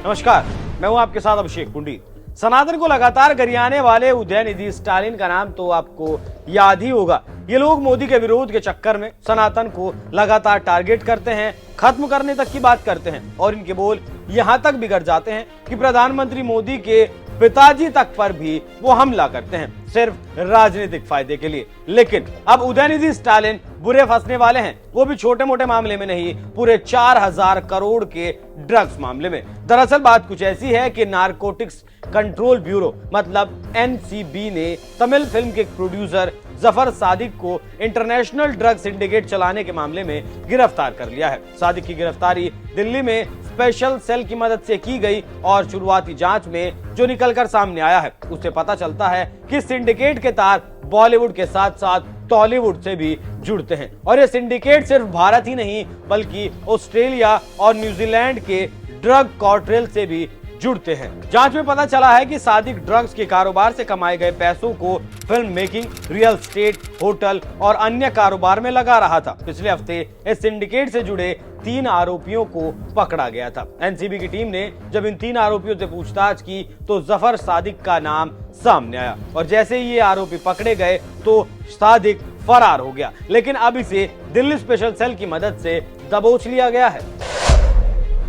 नमस्कार, मैं हूं आपके साथ अभिषेक पुंडीर। सनातन को लगातार गरियाने वाले उदयनिधि स्टालिन का नाम तो आपको याद ही होगा। ये लोग मोदी के विरोध के चक्कर में सनातन को लगातार टारगेट करते हैं, खत्म करने तक की बात करते हैं और इनके बोल यहां तक बिगड़ जाते हैं कि प्रधानमंत्री मोदी के पिताजी तक पर भी वो हमला करते हैं, सिर्फ राजनीतिक फायदे के लिए। लेकिन अब उदयनिधि स्टालिन बुरे फंसने वाले हैं, वो भी छोटे मोटे मामले में नहीं, पूरे 4000 करोड़ के ड्रग्स मामले में। दरअसल बात कुछ ऐसी है कि नारकोटिक्स कंट्रोल ब्यूरो मतलब एनसीबी ने तमिल फिल्म के प्रोड्यूसर जफर सादिक को इंटरनेशनल ड्रग सिंडिकेट चलाने के मामले में गिरफ्तार कर लिया है। सादिक की गिरफ्तारी दिल्ली में स्पेशल सेल की मदद से की गई और शुरुआती जांच में जो निकलकर सामने आया है उससे पता चलता है कि सिंडिकेट के तार बॉलीवुड के साथ साथ टॉलीवुड से भी जुड़ते हैं और ये सिंडिकेट सिर्फ भारत ही नहीं बल्कि ऑस्ट्रेलिया और न्यूजीलैंड के ड्रग कार्टेल से भी जुड़ते हैं। जांच में पता चला है कि सादिक ड्रग्स के कारोबार से कमाए गए पैसों को film making, real estate, hotel और अन्य कारोबार में लगा रहा था। पिछले हफ्ते इस सिंडिकेट से जुड़े 3 आरोपियों को पकड़ा गया था। एनसीबी की टीम ने जब इन 3 आरोपियों से पूछताछ की तो जफर सादिक का नाम सामने आया और जैसे ही ये आरोपी पकड़े गए तो सादिक फरार हो गया। लेकिन अब इसे दिल्ली स्पेशल सेल की मदद से दबोच लिया गया है।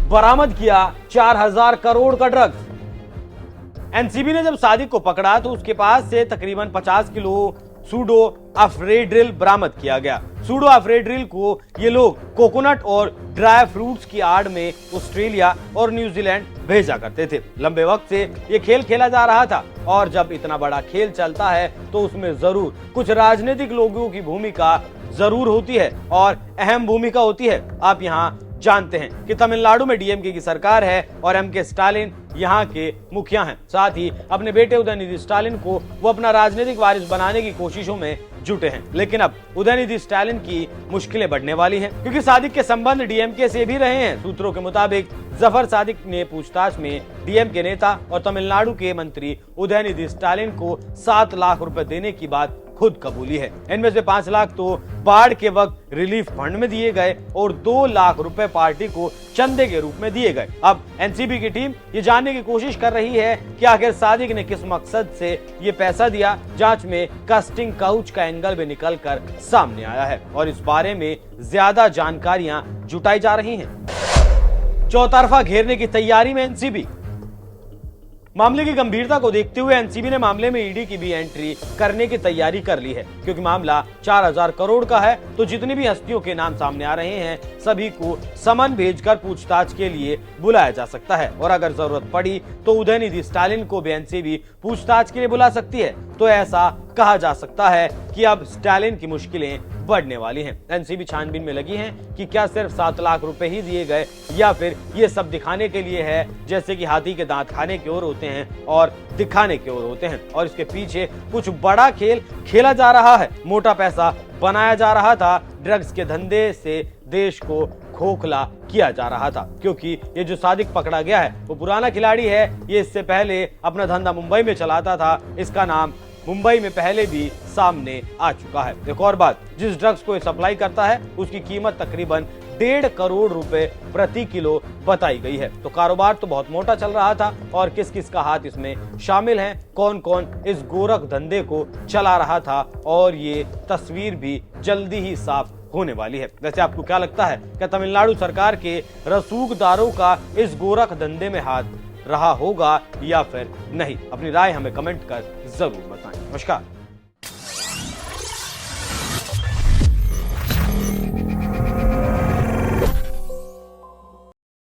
बरामद किया 4000 करोड़ का ड्रग्स। एनसीबी ने जब सादिक को पकड़ा तो उसके पास से तकरीबन 50 किलो सूडो अफ्रेड्रिल बरामद किया गया। सूडो अफ्रेड्रिल को ये लोग कोकोनट और ड्राई फ्रूट्स की आड़ में ऑस्ट्रेलिया और न्यूजीलैंड भेजा करते थे। लंबे वक्त से ये खेल खेला जा रहा था और जब इतना बड़ा खेल चलता है तो उसमें जरूर कुछ राजनीतिक लोगों की भूमिका जरूर होती है और अहम भूमिका होती है। आप यहाँ जानते हैं कि तमिलनाडु में डीएमके की सरकार है और एमके स्टालिन यहाँ के मुखिया हैं। साथ ही अपने बेटे उदयनिधि स्टालिन को वो अपना राजनीतिक वारिस बनाने की कोशिशों में जुटे हैं। लेकिन अब उदयनिधि स्टालिन की मुश्किलें बढ़ने वाली हैं क्योंकि सादिक के संबंध डीएमके से भी रहे हैं। सूत्रों के मुताबिक जफर सादिक ने पूछताछ में डीएमके नेता और तमिलनाडु के मंत्री उदयनिधि स्टालिन को 7 लाख रुपए देने की बात खुद कबूली है। इनमें से 5 लाख तो बाढ़ के वक्त रिलीफ फंड में दिए गए और 2 लाख रुपए पार्टी को चंदे के रूप में दिए गए। अब एनसीबी की टीम ये जानने की कोशिश कर रही है कि आखिर सादिक ने किस मकसद से ये पैसा दिया। जांच में कास्टिंग काउच का एंगल भी निकलकर सामने आया है और इस बारे में ज्यादा जानकारियां जुटाई जा रही हैं। चौतरफा घेरने की तैयारी में एनसीबी। मामले की गंभीरता को देखते हुए एनसीबी ने मामले में ईडी की भी एंट्री करने की तैयारी कर ली है क्योंकि मामला 4000 करोड़ का है तो जितनी भी हस्तियों के नाम सामने आ रहे हैं सभी को समन भेजकर पूछताछ के लिए बुलाया जा सकता है और अगर जरूरत पड़ी तो उदयनिधि स्टालिन को भी एनसीबी पूछताछ के लिए बुला सकती है। तो ऐसा कहा जा सकता है कि अब स्टालिन की मुश्किलें बढ़ने वाली हैं। एनसीबी छानबीन में लगी है कि क्या सिर्फ 7 लाख रुपए ही दिए गए या फिर ये सब दिखाने के लिए है जैसे कि हाथी के दांत खाने की ओर होते हैं और दिखाने की ओर होते हैं और इसके पीछे कुछ बड़ा खेल खेला जा रहा है। मोटा पैसा बनाया जा रहा था, ड्रग्स के धंधे से देश को खोखला किया जा रहा था क्योंकि ये जो सादिक पकड़ा गया है वो पुराना खिलाड़ी है। ये इससे पहले अपना धंधा मुंबई में चलाता था, इसका नाम मुंबई में पहले भी सामने आ चुका है। एक और बात, जिस ड्रग्स को सप्लाई करता है उसकी कीमत तकरीबन 1.5 करोड़ रुपए प्रति किलो बताई गई है। तो कारोबार तो बहुत मोटा चल रहा था और किस किस का हाथ इसमें शामिल है, कौन कौन इस गोरख धंधे को चला रहा था और ये तस्वीर भी जल्दी ही साफ होने वाली है। वैसे आपको क्या लगता है, क्या तमिलनाडु सरकार के रसूखदारों का इस गोरख धंधे में हाथ रहा होगा या फिर नहीं? अपनी राय हमें कमेंट कर जरूर बताएं। नमस्कार।